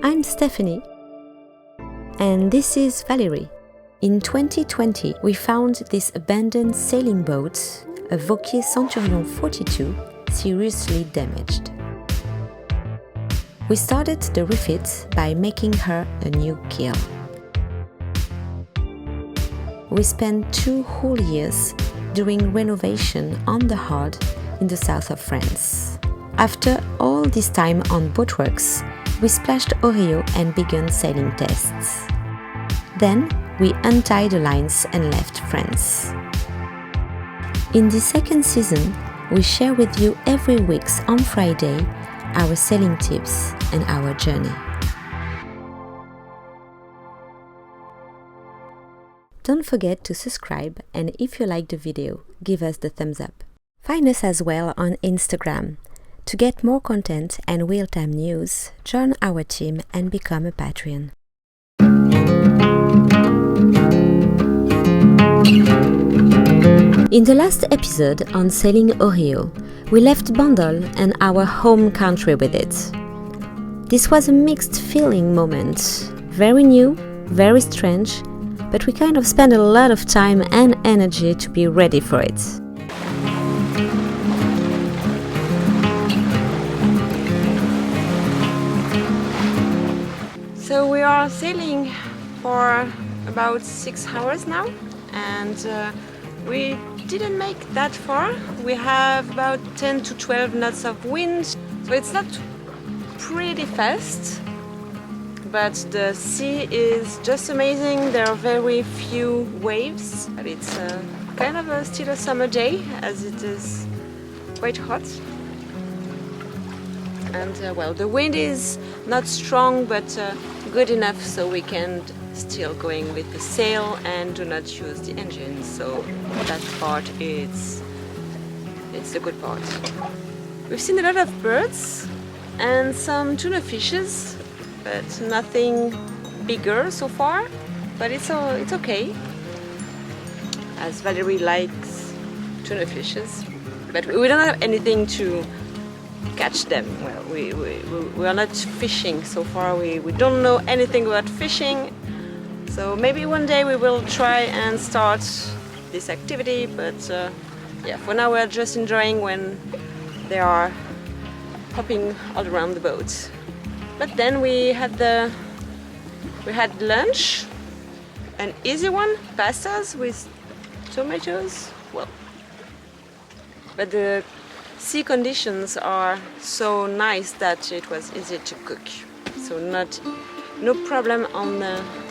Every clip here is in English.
I'm Stéphanie. And this is Valéry. In 2020, we found this abandoned sailing boat, a Vauquier Centurion 42, seriously damaged. We started the refit by making her a new keel. We spent 2 whole years doing renovation on the Hard in the south of France. After all this time on boatworks, we splashed Oriyo and began sailing tests. Then we untied the lines and left France. In the second season, we share with you every week on Friday our sailing tips and our journey. Don't forget to subscribe, and if you like the video, give us the thumbs up. Find us as well on Instagram. To get more content and real-time news, join our team and become a Patreon. In the last episode on Sailing Oriyo, we left Bandol and our home country with it. This was a mixed feeling moment, very new, very strange, but we kind of spent a lot of time and energy to be ready for it. So we are sailing for about 6 hours now, and we didn't make that far. We have about 10 to 12 knots of wind, so it's not pretty fast, but the sea is just amazing. There are very few waves, but it's kind of still a summer day, as it is quite hot. And well, the wind is not strong, but good enough so we can still going with the sail and do not use the engine. So that part it's the good part. We've seen a lot of birds and some tuna fishes, but nothing bigger so far. But it's okay, as Valéry likes tuna fishes, but we don't have anything to catch them. Well, we are not fishing so far. We don't know anything about fishing, so maybe one day we will try and start this activity, but yeah, for now we're just enjoying when they are hopping all around the boat. But then we had lunch, an easy one, pastas with tomatoes. Well, but the sea conditions are so nice that it was easy to cook. So no problem on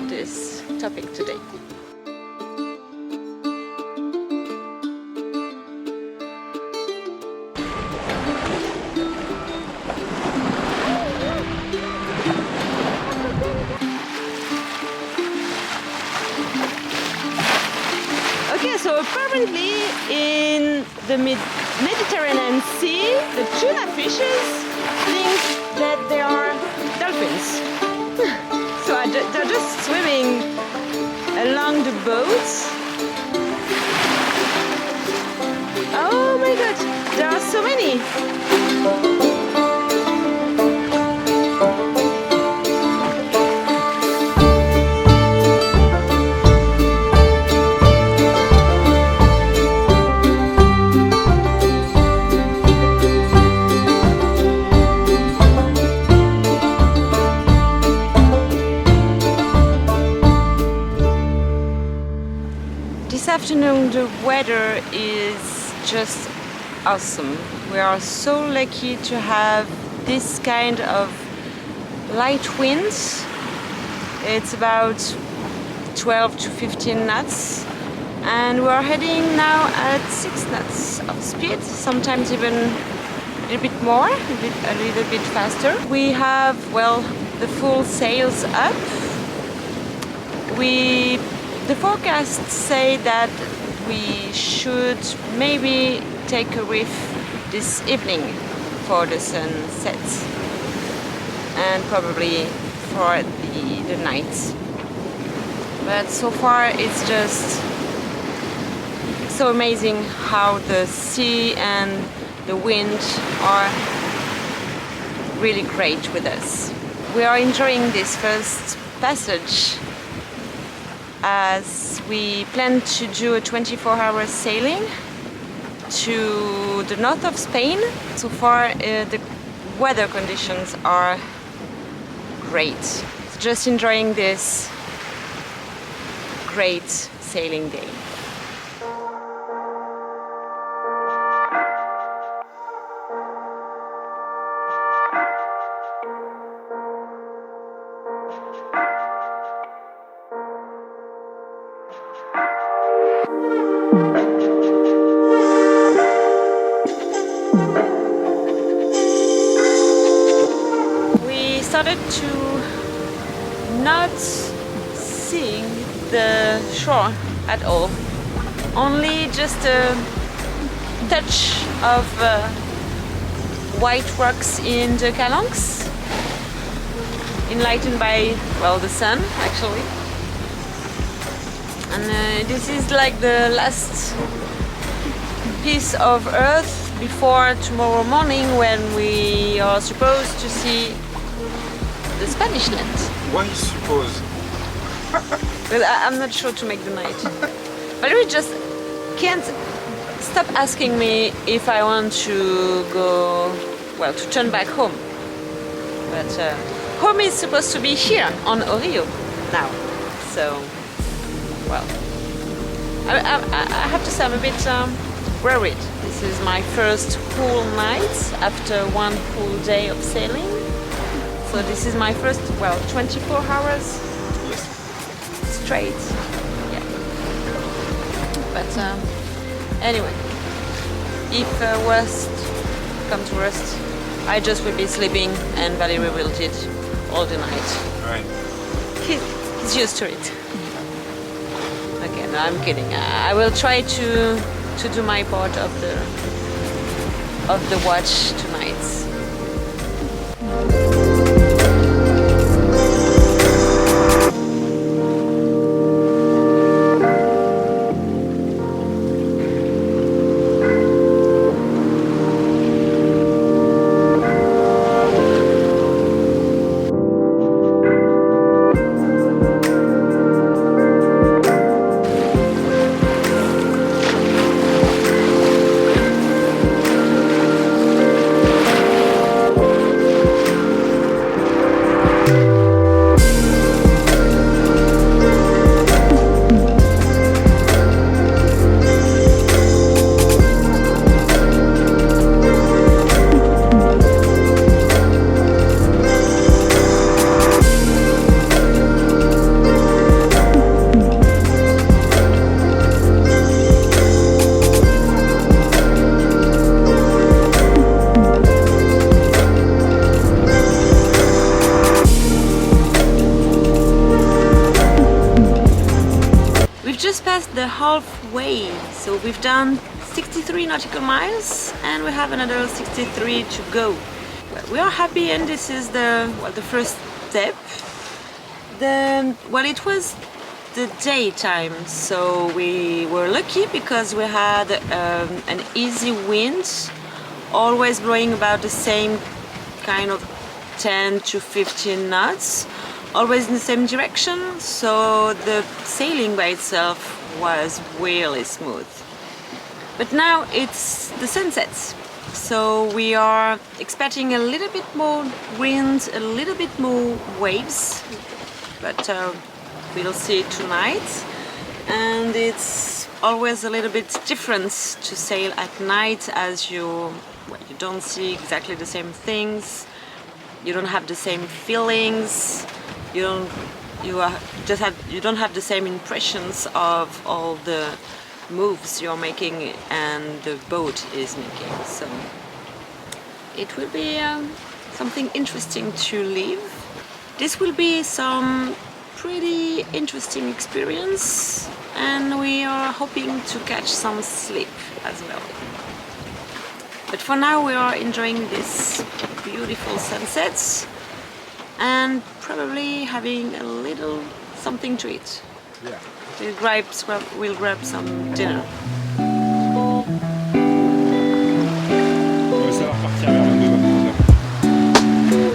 this topic today. Okay, so apparently in the Mediterranean Sea, the tuna fishes think that they are dolphins. So they're just swimming along the boat. Oh my god, there are so many! This afternoon the weather is just awesome. We are so lucky to have this kind of light winds. It's about 12 to 15 knots, and we are heading now at 6 knots of speed, sometimes even a little bit more, a little bit faster. We have, well, the full sails up. The forecasts say that we should maybe take a reef this evening for the sunset and probably for the night. But so far it's just so amazing how the sea and the wind are really great with us. we are enjoying this first passage as we plan to do a 24-hour sailing to the north of Spain. So far the weather conditions are great. So just enjoying this great sailing day. We started to not seeing the shore at all, only just a touch of white rocks in the calanques, enlightened by, well, the sun actually. And this is like the last piece of earth before tomorrow morning, when we are supposed to see the Spanish land. Why suppose? Because I'm not sure to make the night. Valéry just can't stop asking me if I want to go, well, to turn back home. But home is supposed to be here on Oriyo now. So, well, I have to say I'm a bit worried. This is my first full night after one full day of sailing. So this is my first, well, 24 hours straight. Yeah. But anyway, if worst comes to worst, I just will be sleeping and Valéry will do it all the night. Right. He's used to it. Okay, no, I'm kidding. I will try to do my part of the watch tonight. Past the halfway, so we've done 63 nautical miles and we have another 63 to go. Well, we are happy, and this is the first step. It was the daytime, so we were lucky because we had an easy wind, always blowing about the same kind of 10 to 15 knots, always in the same direction, so the sailing by itself was really smooth. But now it's the sunset, so we are expecting a little bit more wind, a little bit more waves, but we'll see tonight. And it's always a little bit different to sail at night, as you don't see exactly the same things, you don't have the same feelings, you don't have the same impressions of all the moves you're making and the boat is making. So it will be something interesting to live. This will be some pretty interesting experience, and we are hoping to catch some sleep as well. But for now we are enjoying this beautiful sunsets and probably having a little something to eat. Yeah. We'll grab some dinner. On va savoir partir vers 22-23 heures.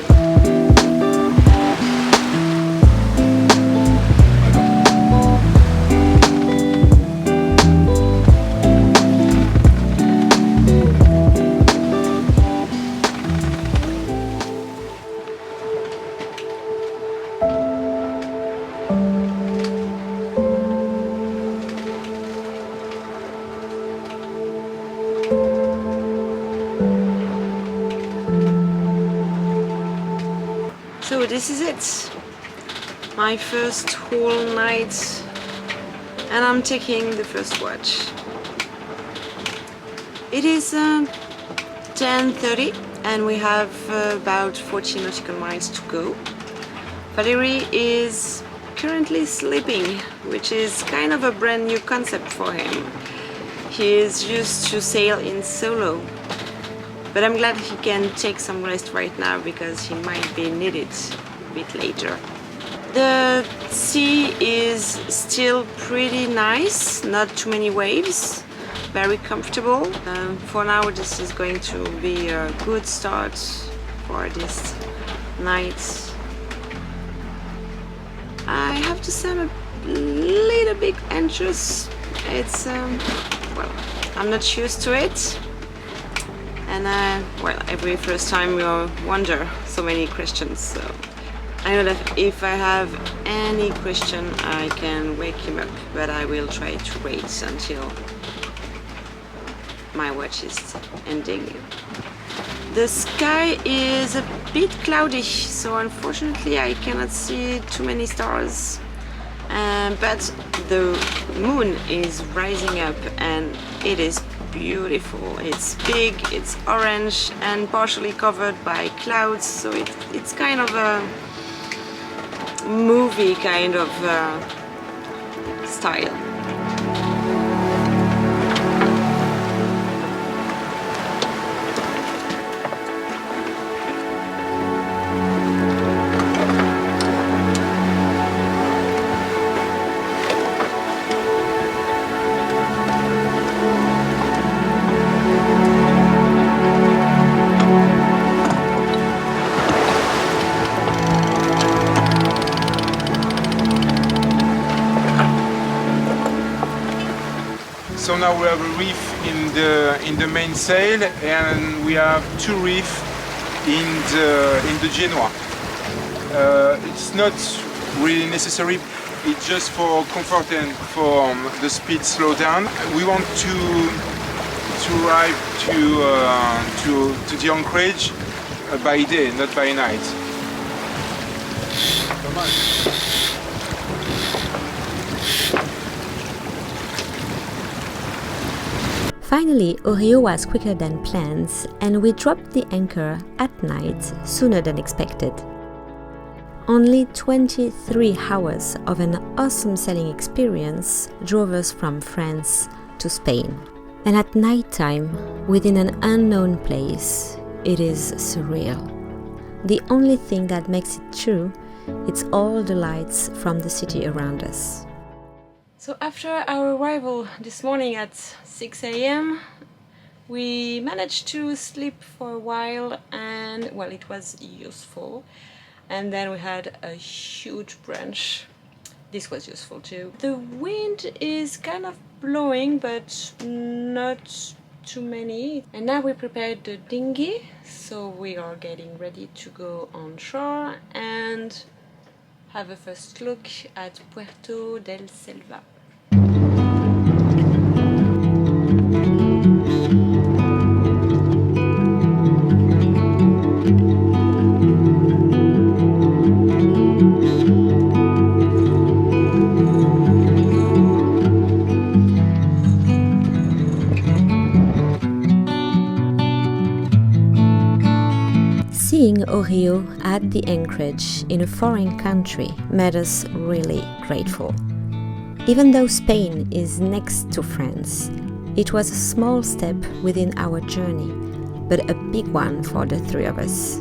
So this is it, my first whole night, and I'm taking the first watch. It is 10:30 and we have about 40 nautical miles to go. Valéry is currently sleeping, which is kind of a brand new concept for him. He is used to sail in solo, but I'm glad he can take some rest right now because he might be needed a bit later. The sea is still pretty nice, not too many waves, very comfortable. For now this is going to be a good start for this night. I have to say I'm a little bit anxious. It's, well, I'm not used to it. And well, every first time you wonder so many questions. So I know that if I have any question, I can wake him up, but I will try to wait until my watch is ending. The sky is a bit cloudy, so unfortunately I cannot see too many stars. But the moon is rising up and it is beautiful. It's big, it's orange and partially covered by clouds, so it's kind of a movie kind of style. So now we have a reef in the main sail, and we have two reefs in the Genoa. It's not really necessary. It's just for comfort and for the speed slow down. We want to arrive to the anchorage by day, not by night. Finally, Oriyo was quicker than plans, and we dropped the anchor at night sooner than expected. Only 23 hours of an awesome sailing experience drove us from France to Spain. And at night time, within an unknown place, it is surreal. The only thing that makes it true, it's all the lights from the city around us. So after our arrival this morning at 6 a.m. we managed to sleep for a while, and well, it was useful. And then we had a huge brunch. This was useful too. The wind is kind of blowing, but not too many. And now we prepared the dinghy, so we are getting ready to go on shore and have a first look at Puerto del Selva. Seeing Oriyo at the anchorage in a foreign country made us really grateful. Even though Spain is next to France, it was a small step within our journey, but a big one for the three of us.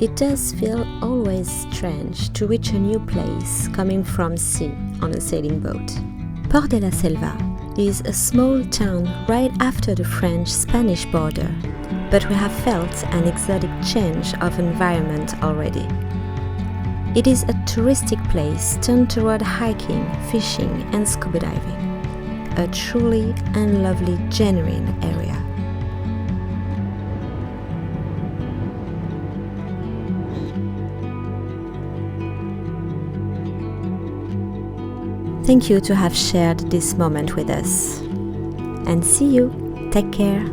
It does feel always strange to reach a new place coming from sea on a sailing boat. Port de la Selva is a small town right after the French-Spanish border, but we have felt an exotic change of environment already. It is a touristic place turned toward hiking, fishing and scuba diving. A truly and lovely, genuine area. Thank you to have shared this moment with us. And see you. Take care.